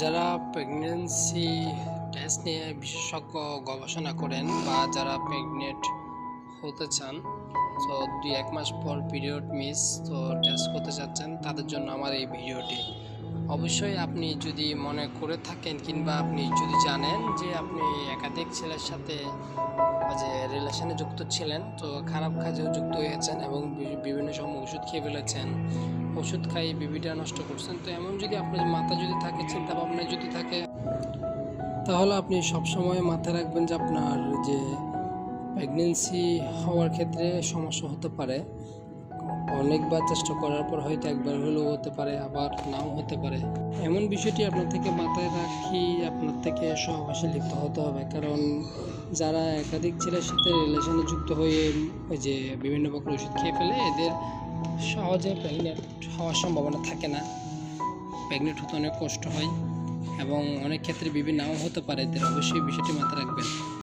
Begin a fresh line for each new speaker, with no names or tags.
যারা pregnancy test নিয়ে বিশেষজ্ঞ গবেষণা করেন বা যারা প্রেগনেন্ট হতে চান, তো 2-1 মাস পর পিরিয়ড মিস তো টেস্ট করতে চাচ্ছেন, তাদের জন্য আমার এই ভিডিওটি। অবশ্যই আপনি যদি মনে করে থাকেন কিংবা আপনি যদি জানেন যে আপনি একাধিক ছেলের সাথে যে রিলেশনে যুক্ত ছিলেন, তো খারাপ কাজেও যুক্ত হয়েছেন এবং বিভিন্ন সময় ওষুধ খেয়ে ফেলেছেন, ওষুধ খাইয়ে বেবিটা নষ্ট করছেন, তো এমন যদি আপনার মাথা যদি থাকে, চিন্তা ভাবনা যদি থাকে, তাহলে আপনি সবসময় মাথায় রাখবেন যে আপনার যে প্রেগনেন্সি হওয়ার ক্ষেত্রে সমস্যা হতে পারে। অনেকবার চেষ্টা করার পর হয়তো একবার হলেও হতে পারে, আবার নাও হতে পারে। এমন বিষয়টি আপনার থেকে মাথায় রাখি আপনার থেকে সহবাসে লিপ্ত হতে হবে, কারণ যারা একাধিক ছেলের সাথে রিলেশনে যুক্ত হয়ে ওই যে বিভিন্ন প্রকার ওষুধ খেয়ে ফেলে, এদের সহজে প্রেগনেন্ট হওয়ার সম্ভাবনা থাকে না। প্রেগনেন্ট হতে অনেক কষ্ট হয় এবং অনেক ক্ষেত্রে বেবি নাও হতে পারে। এদের অবশ্যই বিষয়টি মাথায় রাখবেন।